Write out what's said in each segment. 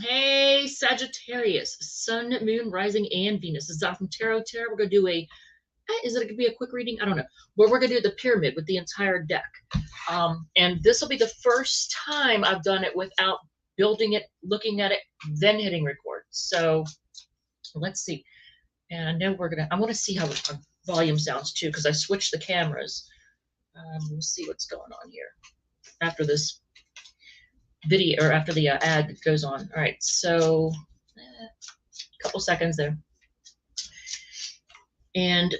Hey, Sagittarius, Sun, Moon, Rising, and Venus. This is out from Tarot. We're going to do is it going to be a quick reading? I don't know. But we're going to do the pyramid with the entire deck. And this will be the first time I've done it without building it, looking at it, then hitting record. So let's see. And I know I want to see how the volume sounds too, because I switched the cameras. We'll see what's going on here after this video, or after the ad goes on. All right, so a couple seconds there. And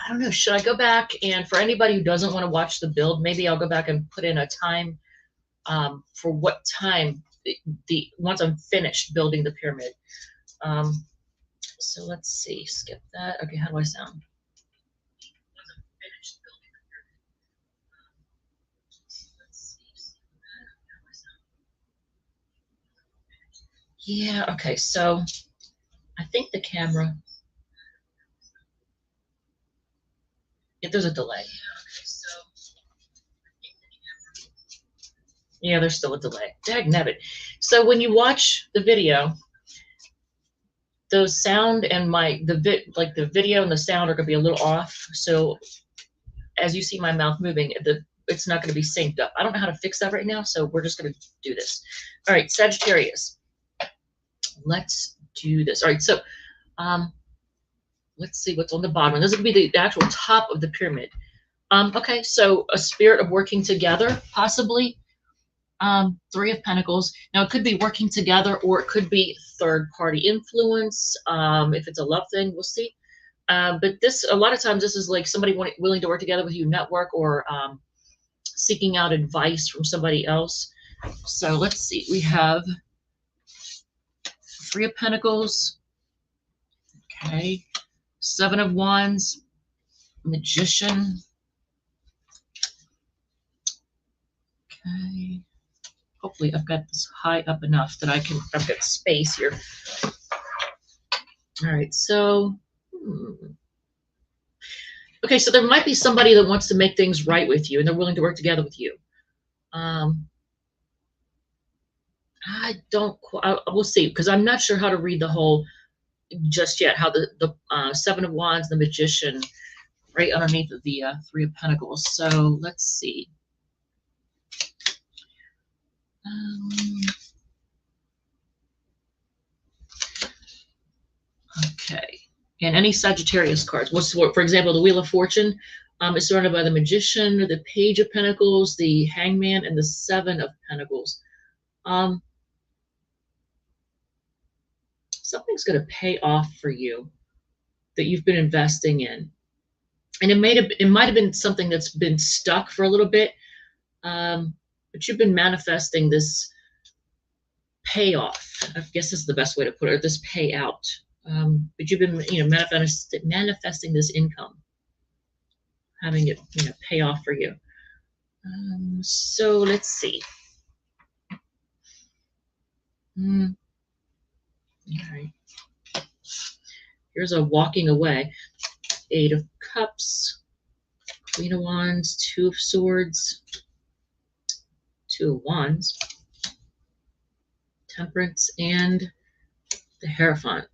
I don't know, should I go back, and for anybody who doesn't want to watch the build, maybe I'll go back and put in a time for what time once I'm finished building the pyramid. So let's see, skip that. Okay, how do I sound? Yeah, okay, so I think the camera, if there's a delay. Yeah, there's still a delay. Dagnabbit. So when you watch the video, the sound and the video and the sound are gonna be a little off. So as you see my mouth moving, it's not gonna be synced up. I don't know how to fix that right now, so we're just gonna do this. All right, Sagittarius. Let's do this. All right, so let's see what's on the bottom. This is gonna be the actual top of the pyramid. Okay, so a spirit of working together, possibly. Three of Pentacles. Now it could be working together, or it could be third party influence. If it's a love thing, we'll see. But a lot of times this is like somebody willing to work together with you, network, or seeking out advice from somebody else. So let's see. We have Three of Pentacles. Okay. Seven of Wands. Magician. Okay. Hopefully I've got this high up enough that I've got space here. All right, so, okay, so there might be somebody that wants to make things right with you, and they're willing to work together with you. We'll see, because I'm not sure how to read the whole just yet, how the Seven of Wands, the Magician, right underneath of the Three of Pentacles. So let's see. Okay, and any Sagittarius cards. For example, the Wheel of Fortune is surrounded by the Magician, the Page of Pentacles, the Hangman, and the Seven of Pentacles. Something's going to pay off for you that you've been investing in, and it might have been something that's been stuck for a little bit, but you've been manifesting this payoff. I guess is the best way to put it. This payout. But you've been, manifesting this income, having it, pay off for you. So let's see. All right. Here's a walking away. Eight of Cups, Queen of Wands, Two of Swords, Two of Wands, Temperance, and the Hierophant.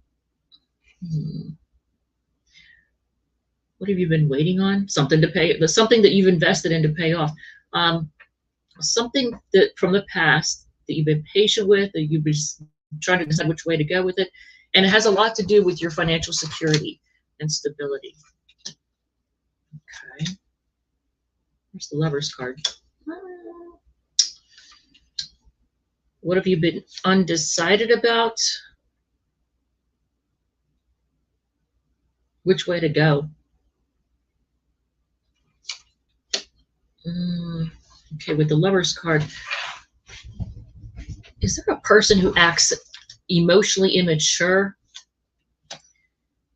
What have you been waiting on? Something to pay. Something that you've invested in to pay off. Something that from the past that you've been patient with, that you've been trying to decide which way to go with it, and it has a lot to do with your financial security and stability. Okay. Here's the Lover's card. What have you been undecided about? Which way to go? Okay, with the Lover's card, is there a person who acts emotionally immature?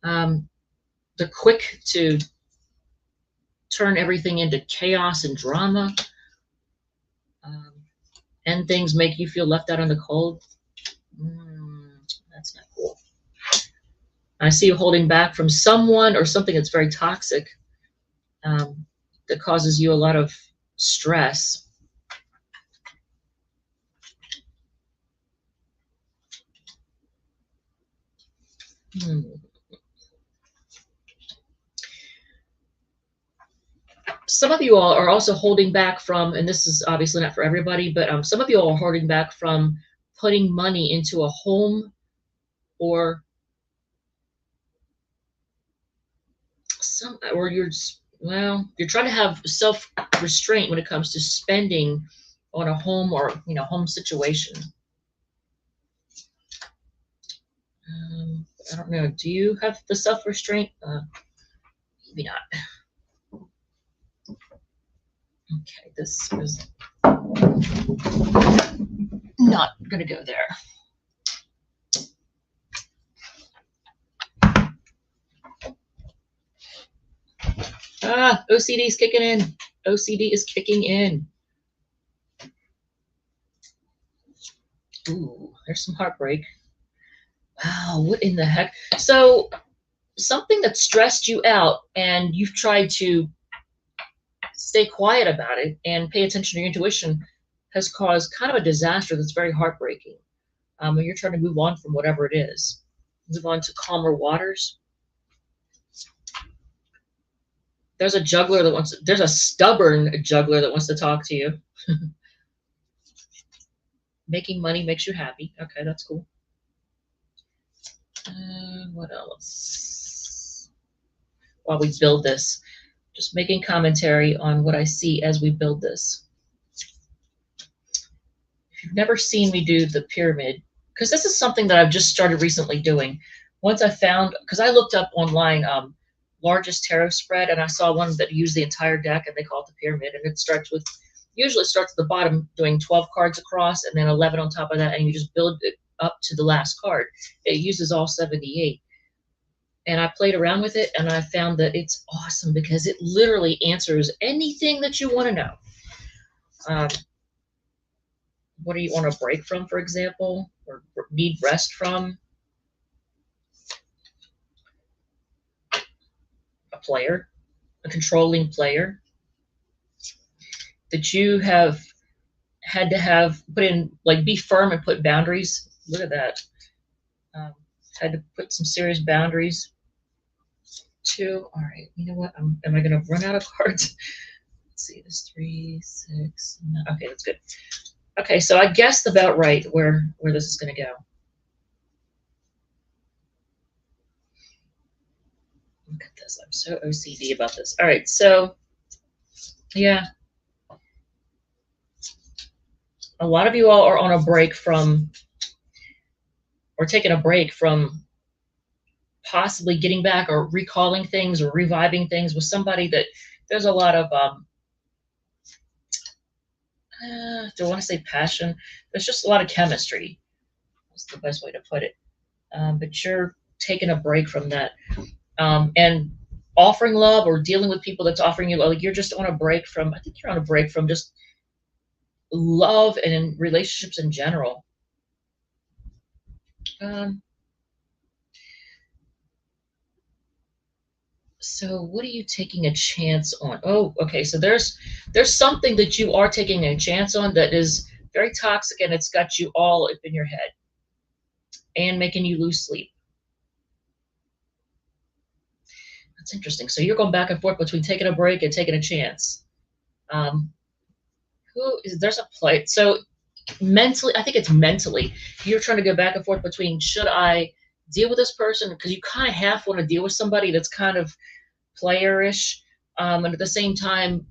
They're quick to turn everything into chaos and drama, and things make you feel left out in the cold. That's not cool. I see you holding back from someone or something that's very toxic, that causes you a lot of stress. Hmm. Some of you all are also holding back from, and this is obviously not for everybody, but some of you all are holding back from putting money into a home, or or you're trying to have self-restraint when it comes to spending on a home, or home situation. I don't know. Do you have the self-restraint? Maybe not. Okay, this is not going to go there. OCD is kicking in. OCD is kicking in. Ooh, there's some heartbreak. Wow, what in the heck? So something that stressed you out, and you've tried to stay quiet about it and pay attention to your intuition, has caused kind of a disaster that's very heartbreaking. When you're trying to move on from whatever it is, move on to calmer waters. There's a stubborn juggler that wants to talk to you. Making money makes you happy. Okay, that's cool. What else? While we build this, just making commentary on what I see as we build this. If you've never seen me do the pyramid, because this is something that I've just started recently doing. Once I found, because I looked up online, largest tarot spread, and I saw one that used the entire deck, and they call it the pyramid, and usually it starts at the bottom doing 12 cards across and then 11 on top of that, and you just build it up to the last card. It uses all 78. And I played around with it, and I found that it's awesome because it literally answers anything that you want to know. What do you want to break from, for example, or need rest from? A player, a controlling player that you have had to put in, like, be firm and put boundaries. Look at that. Had to put some serious boundaries too. All right, you know what? Am I going to run out of cards? Let's see, this 3, 6. Okay, that's good. Okay, so I guessed about right where this is going to go. Look at this. I'm so OCD about this. All right, so yeah. A lot of you all are on a break from, or taking a break from, possibly getting back or recalling things or reviving things with somebody that there's a lot of, do I want to say passion? There's just a lot of chemistry. That's the best way to put it. But you're taking a break from that. And offering love or dealing with people that's offering you, like, you're just on a break from, I think you're on a break from just love and in relationships in general. So what are you taking a chance on? Oh, okay. So there's something that you are taking a chance on that is very toxic, and it's got you all up in your head and making you lose sleep. That's interesting. So you're going back and forth between taking a break and taking a chance. There's a play. So mentally, I think it's mentally, you're trying to go back and forth between, should I deal with this person? Because you kind of half want to deal with somebody that's kind of playerish, and at the same time,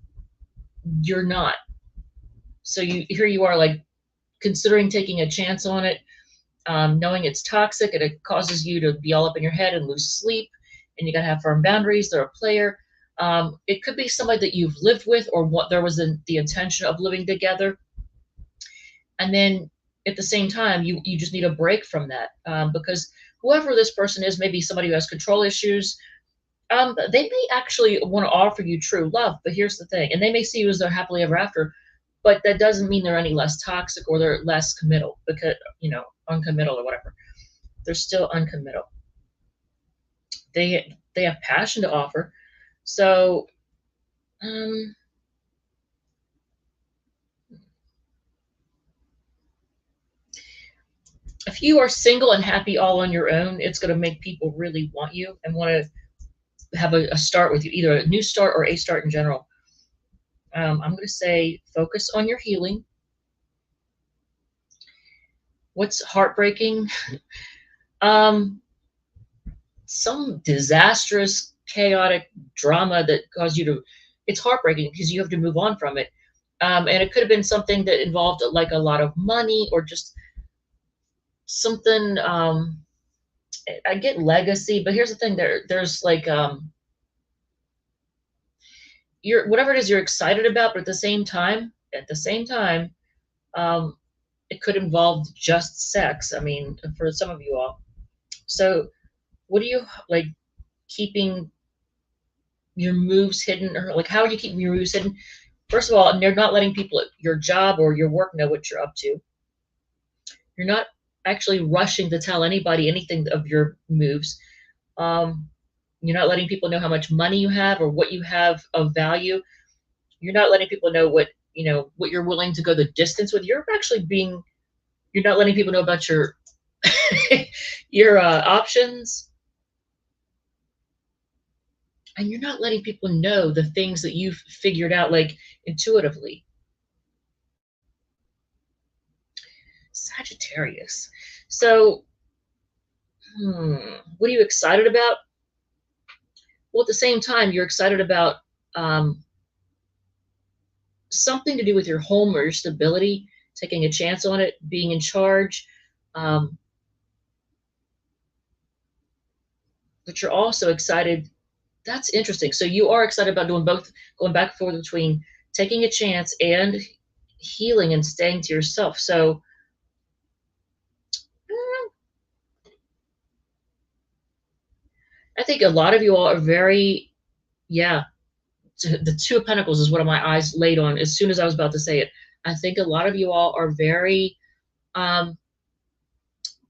you're not. So here you are, like, considering taking a chance on it, knowing it's toxic and it causes you to be all up in your head and lose sleep, and you got to have firm boundaries. They're a player. It could be somebody that you've lived with, or what there was the intention of living together. And then at the same time, you just need a break from that, because whoever this person is, maybe somebody who has control issues. They may actually want to offer you true love, but here's the thing, and they may see you as their happily ever after, but that doesn't mean they're any less toxic or they're less committal, because, uncommittal or whatever. They're still uncommittal. They have passion to offer. So, If you are single and happy all on your own, it's going to make people really want you and want to have a start with you, either a new start or a start in general. I'm going to say focus on your healing. What's heartbreaking? Some disastrous, chaotic drama that caused you to, it's heartbreaking because you have to move on from it. And it could have been something that involved like a lot of money or just something, I get legacy, but here's the thing, there's like, you're, whatever it is you're excited about, but at the same time, um, it could involve just sex. I mean, for some of you all. So what are you like keeping your moves hidden, or like how are you keeping your moves hidden? First of all, you're not letting people at your job or your work know what you're up to. You're not actually rushing to tell anybody anything of your moves. You're not letting people know how much money you have or what you have of value. You're not letting people know what, you know, what you're willing to go the distance with. You're actually being, you're not letting people know about your your options. And you're not letting people know the things that you've figured out like intuitively. Sagittarius. So, what are you excited about? Well, at the same time, you're excited about something to do with your home or your stability, taking a chance on it, being in charge. But you're also excited. That's interesting. So you are excited about doing both, going back and forth between taking a chance and healing and staying to yourself. So I think a lot of you all are very, yeah, the Two of Pentacles is what my eyes laid on as soon as I was about to say it. I think a lot of you all are very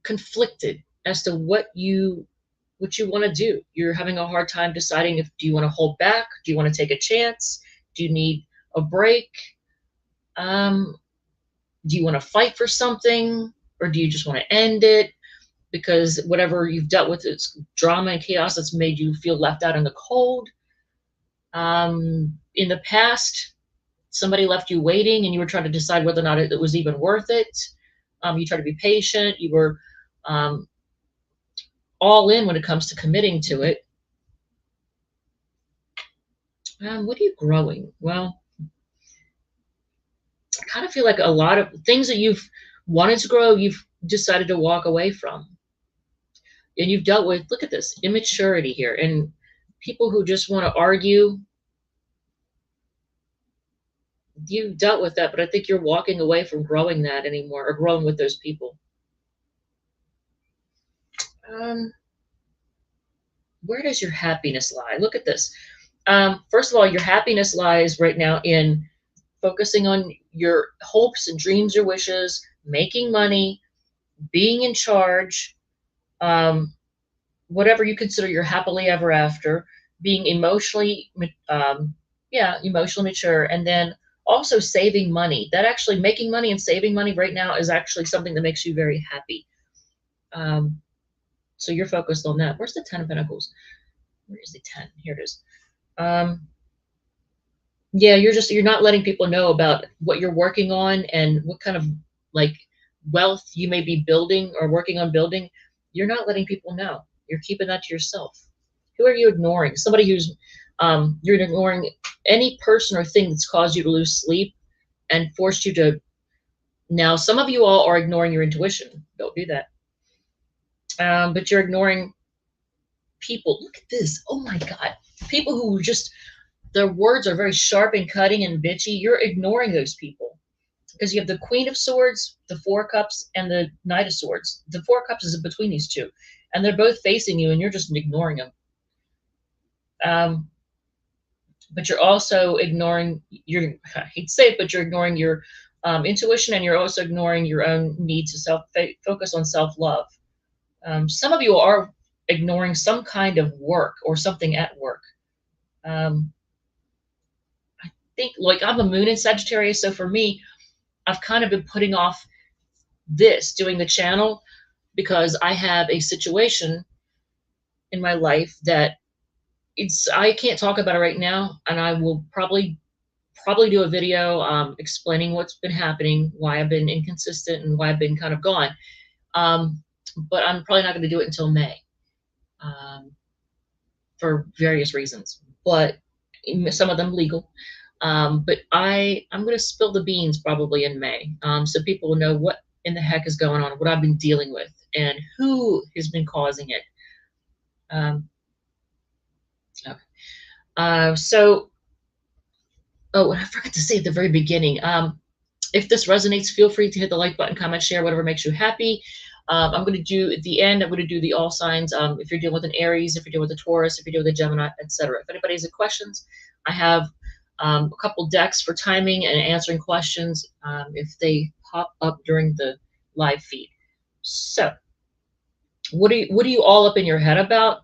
conflicted as to what you want to do. You're having a hard time deciding if do you want to hold back, do you want to take a chance, do you need a break, do you want to fight for something, or do you just want to end it because whatever you've dealt with is drama and chaos that's made you feel left out in the cold. In the past, somebody left you waiting and you were trying to decide whether or not it was even worth it. You tried to be patient. You were all in when it comes to committing to it. What are you growing? Well, I kind of feel like a lot of things that you've wanted to grow, you've decided to walk away from. And you've dealt with, look at this, immaturity here. And people who just want to argue, you've dealt with that, but I think you're walking away from growing that anymore or growing with those people. Where does your happiness lie? Look at this. First of all, your happiness lies right now in focusing on your hopes and dreams, your wishes, making money, being in charge, whatever you consider your happily ever after, being emotionally, emotionally mature, and then also saving money. That actually making money and saving money right now is actually something that makes you very happy. So you're focused on that. Where's the 10 of Pentacles? Where is the 10? Here it is. Yeah, you're not letting people know about what you're working on and what kind of like wealth you may be building or working on building. You're not letting people know. You're keeping that to yourself. Who are you ignoring? Somebody who's you're ignoring any person or thing that's caused you to lose sleep and forced you to. Now, some of you all are ignoring your intuition. Don't do that. But you're ignoring people. Look at this. Oh my God. People who just, their words are very sharp and cutting and bitchy. You're ignoring those people because you have the Queen of Swords, the Four of Cups, and the Knight of Swords. The Four of Cups is between these two, and they're both facing you, and you're just ignoring them. But you're also ignoring your, I hate to say it, but you're ignoring your intuition, and you're also ignoring your own need to focus on self-love. Some of you are ignoring some kind of work or something at work. I think, like, I'm a moon in Sagittarius, so for me, I've kind of been putting off doing the channel, because I have a situation in my life that I can't talk about it right now, and I will probably do a video explaining what's been happening, why I've been inconsistent, and why I've been kind of gone. But I'm probably not going to do it until May for various reasons, but some of them legal. But I'm going to spill the beans probably in May, so people will know what in the heck is going on, what I've been dealing with, and who has been causing it. Okay. So, oh, and I forgot to say at the very beginning, if this resonates, feel free to hit the like button, comment, share, whatever makes you happy. I'm going to do at the end, I'm going to do the all signs. If you're dealing with an Aries, if you're dealing with a Taurus, if you're dealing with a Gemini, etc. If anybody has any questions, I have a couple decks for timing and answering questions if they pop up during the live feed. So, what are you all up in your head about?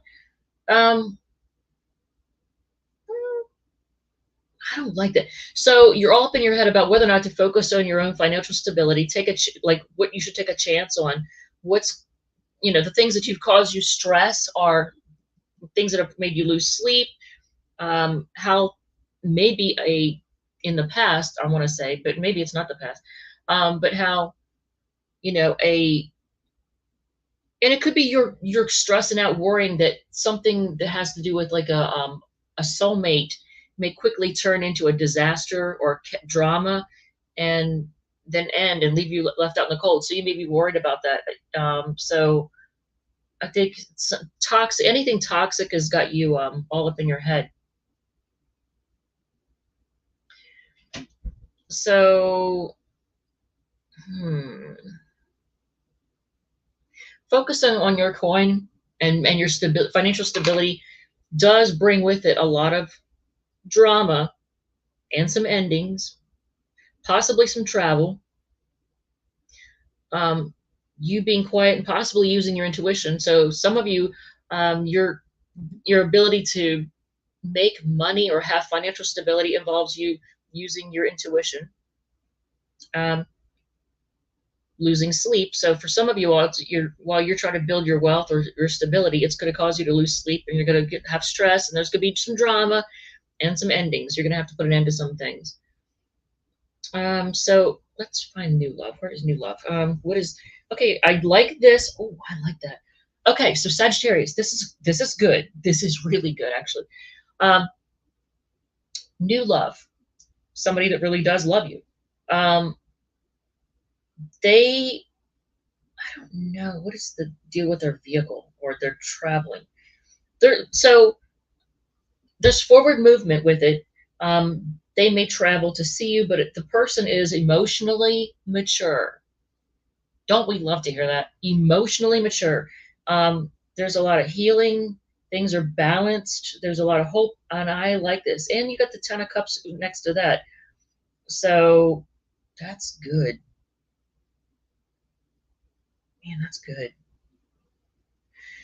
I don't like that. So you're all up in your head about whether or not to focus on your own financial stability. Like what you should take a chance on. What's, the things that you've caused you stress are things that have made you lose sleep. How maybe in the past, I want to say, but maybe it's not the past. But how, and it could be you're stressing out, worrying that something that has to do with like a soulmate may quickly turn into a disaster or drama and then end and leave you left out in the cold. So you may be worried about that. So I think anything toxic has got you all up in your head. So, focusing on your coin and your financial stability does bring with it a lot of drama and some endings, possibly some travel, you being quiet and possibly using your intuition. So some of you, your ability to make money or have financial stability involves you using your intuition. Losing sleep. So for some of you, while you're trying to build your wealth or your stability, it's going to cause you to lose sleep, and you're going to have stress, and there's going to be some drama and some endings. You're going to have to put an end to some things. So let's find new love. Where is new love? Okay, I like this. Oh, I like that. Okay, so Sagittarius, this is good. This is really good, actually. New love. Somebody that really does love you. I don't know, what is the deal with their vehicle or they're traveling? So there's forward movement with it. They may travel to see you, but the person is emotionally mature. Don't we love to hear that? Emotionally mature. There's a lot of healing. Things are balanced. There's a lot of hope, and I like this. And you got the 10 of Cups next to that. So that's good. Man, that's good.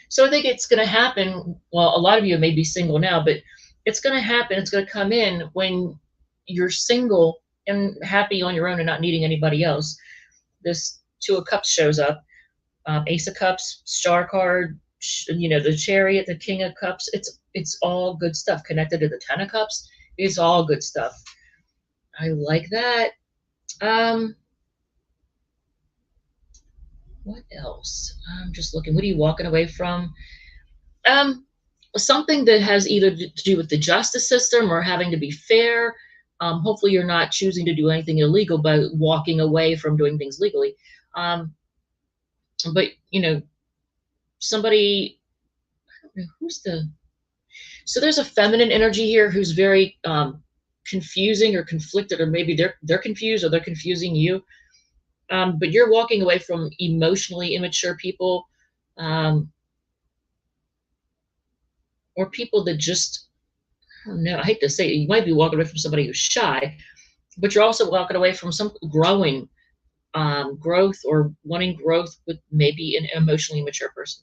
So I think it's going to happen. Well, a lot of you may be single now, but it's going to happen. It's going to come in when you're single and happy on your own and not needing anybody else. This 2 of Cups shows up. Ace of Cups, Star card, the Chariot, the King of Cups. It's all good stuff. Connected to the 10 of Cups. It's all good stuff. I like that. What else? I'm just looking. What are you walking away from? Something that has either to do with the justice system or having to be fair. Hopefully you're not choosing to do anything illegal by walking away from doing things legally. But, somebody, I don't know, so there's a feminine energy here who's very confusing or conflicted, or maybe they're confused or they're confusing you. But you're walking away from emotionally immature people, or people that just, I don't know, I hate to say it, you might be walking away from somebody who's shy, but you're also walking away from some growth or wanting growth with maybe an emotionally mature person.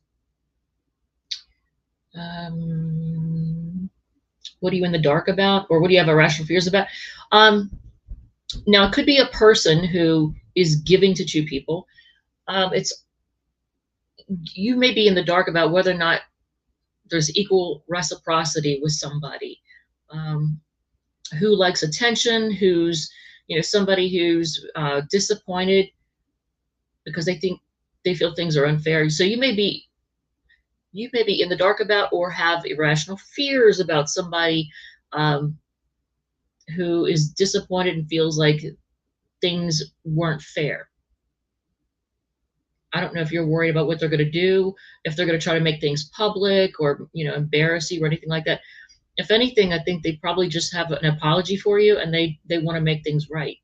What are you in the dark about, or what do you have irrational fears about? Now, it could be a person who is giving to 2 people. you may be in the dark about whether or not there's equal reciprocity with somebody who likes attention, who's, somebody who's disappointed because they feel things are unfair. So you may be in the dark about or have irrational fears about somebody who is disappointed and feels like things weren't fair. I don't know if you're worried about what they're going to do, if they're going to try to make things public or, embarrass you or anything like that. If anything, I think they probably just have an apology for you and they want to make things right.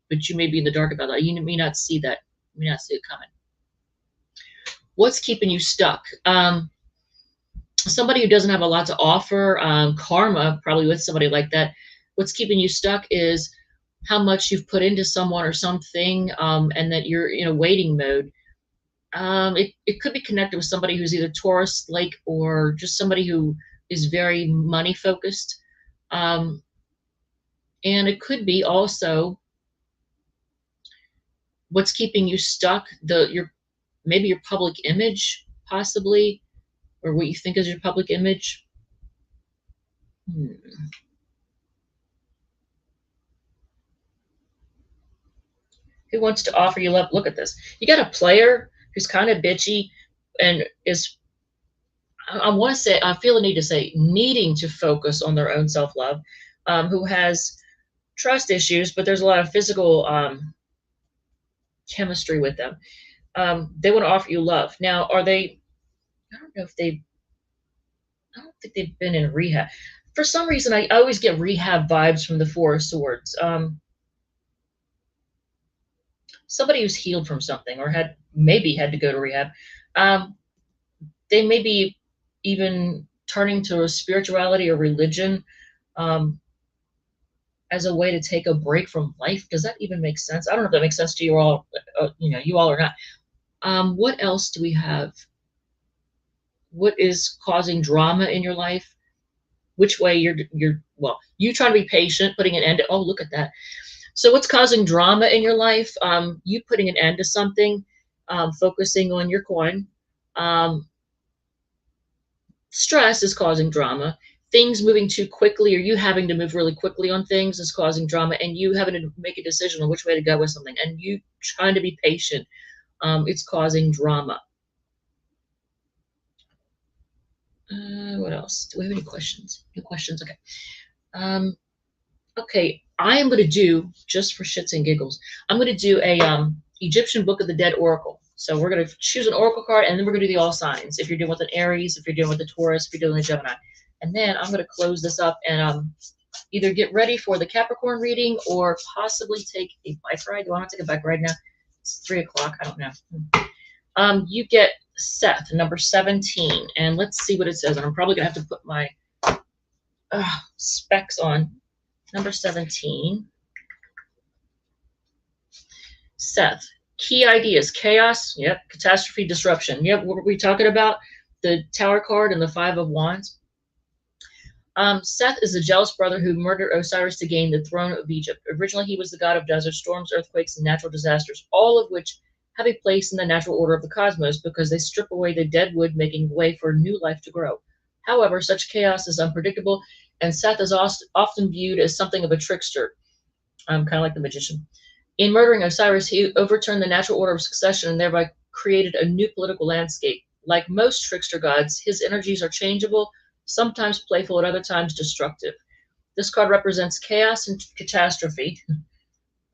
But you may be in the dark about that. You may not see that. You may not see it coming. What's keeping you stuck? Somebody who doesn't have a lot to offer, karma, probably with somebody like that. What's keeping you stuck is how much you've put into someone or something, and that you're in a waiting mode. It could be connected with somebody who's either Taurus, like, or just somebody who is very money focused. And it could be also what's keeping you stuck, maybe your public image, possibly, or what you think is your public image. Who wants to offer you love? Look at this. You got a player who's kind of bitchy and is, I feel a need to say, needing to focus on their own self-love, who has trust issues, but there's a lot of physical chemistry with them. They want to offer you love. Now, I don't think they've been in rehab. For some reason, I always get rehab vibes from the Four of Swords. Somebody who's healed from something or maybe had to go to rehab. They may be even turning to a spirituality or religion as a way to take a break from life. Does that even make sense? I don't know if that makes sense to you all, you all or not. What else do we have? What is causing drama in your life? Which way you trying to be patient, putting an end to, oh, look at that. So what's causing drama in your life? You putting an end to something, focusing on your coin. Stress is causing drama. Things moving too quickly or you having to move really quickly on things is causing drama, and you having to make a decision on which way to go with something, and you trying to be patient. It's causing drama. What else? Do we have any questions? No questions? Okay. Okay, I am going to do, just for shits and giggles, I'm going to do a Egyptian Book of the Dead Oracle. So we're going to choose an oracle card, and then we're going to do the all signs. If you're doing with an Aries, if you're doing with a Taurus, if you're doing with a Gemini. And then I'm going to close this up and either get ready for the Capricorn reading or possibly take a bike ride. Do I want to take a bike ride now? It's 3 o'clock. I don't know. You get Seth, number 17. And let's see what it says. And I'm probably going to have to put my specs on. Number 17. Seth, key ideas: chaos, yep, catastrophe, disruption. Yep, what were we talking about? The Tower card and the 5 of Wands. Seth is a jealous brother who murdered Osiris to gain the throne of Egypt. Originally, he was the god of deserts, storms, earthquakes, and natural disasters, all of which have a place in the natural order of the cosmos because they strip away the dead wood, making way for new life to grow. However, such chaos is unpredictable, and Seth is often viewed as something of a trickster, kind of like the magician. In murdering Osiris, he overturned the natural order of succession and thereby created a new political landscape. Like most trickster gods, his energies are changeable, sometimes playful, at other times destructive. This card represents chaos and catastrophe.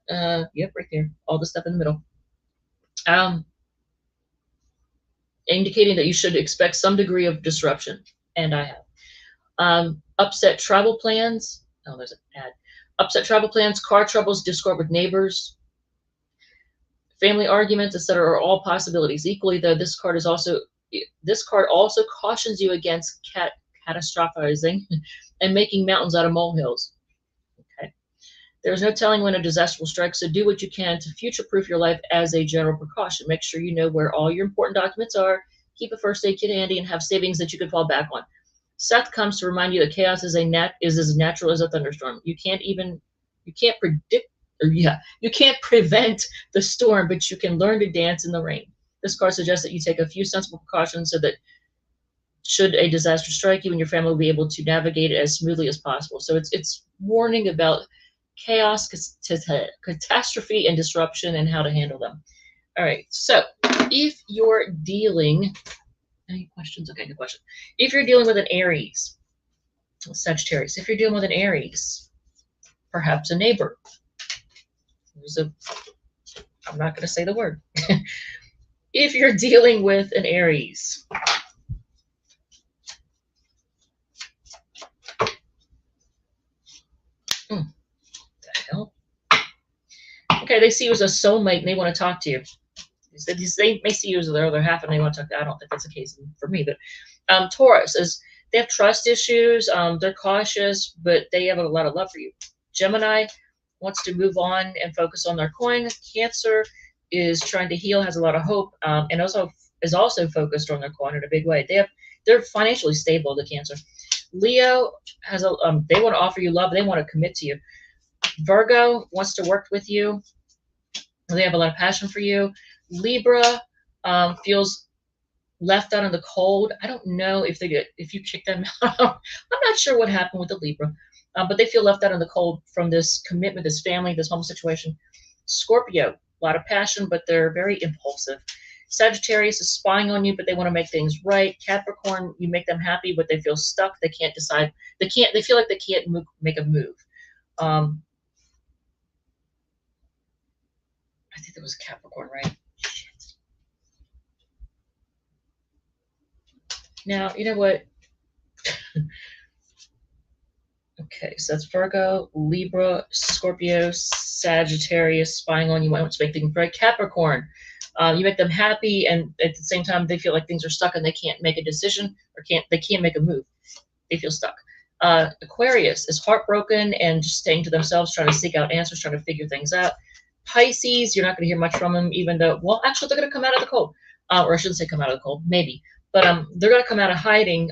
Yep, right there. All the stuff in the middle. Indicating that you should expect some degree of disruption. And I have. Upset travel plans. Oh, there's an ad. Upset travel plans, car troubles, discord with neighbors, family arguments, etc. are all possibilities. Equally, though, this card also cautions you against catastrophizing and making mountains out of molehills. Okay. There's no telling when a disaster will strike, so do what you can to future-proof your life as a general precaution. Make sure you know where all your important documents are, keep a first aid kit handy, and have savings that you can fall back on. Seth comes to remind you that chaos is as natural as a thunderstorm. You can't prevent the storm, but you can learn to dance in the rain. This card suggests that you take a few sensible precautions so that should a disaster strike, you and your family will be able to navigate it as smoothly as possible. So it's warning about chaos, catastrophe, and disruption, and how to handle them. All right. So if you're dealing, any questions? Okay, good question. If you're dealing with an Aries, Sagittarius, if you're dealing with an Aries, perhaps a neighbor. I'm not going to say the word. If you're dealing with an Aries, the hell? Okay, they see you as a soulmate and they want to talk to you. They may see you as their other half and they want to talk to you. I don't think that's the case for me, but Taurus is, they have trust issues. They're cautious, but they have a lot of love for you. Gemini wants to move on and focus on their coin. Cancer is trying to heal, has a lot of hope, and also is also focused on their coin in a big way. They're financially stable, the Cancer. Leo has they want to offer you love. They want to commit to you. Virgo wants to work with you. They have a lot of passion for you. Libra feels left out in the cold. I don't know if you kick them out. I'm not sure what happened with the Libra, but they feel left out in the cold from this commitment, this family, this home situation. Scorpio, a lot of passion, but they're very impulsive. Sagittarius is spying on you, but they want to make things right. Capricorn, you make them happy, but they feel stuck. They can't decide. They feel like they can't make a move. I think that was Capricorn, right? Shit. Now, you know what? Okay, so that's Virgo, Libra, Scorpio, Sagittarius, spying on you, want to make things right. Capricorn, you make them happy, and at the same time, they feel like things are stuck and they can't make a decision or they can't make a move. They feel stuck. Aquarius is heartbroken and just staying to themselves, trying to seek out answers, trying to figure things out. Pisces, you're not going to hear much from them, even though, well, actually, they're going to come out of the cold. Or I shouldn't say come out of the cold, maybe. But they're going to come out of hiding.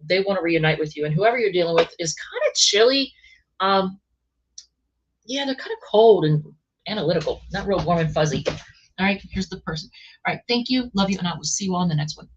They want to reunite with you. And whoever you're dealing with is kind of chilly. Yeah, they're kind of cold and analytical, not real warm and fuzzy. All right, here's the person. All right, thank you. Love you. And I will see you on the next one.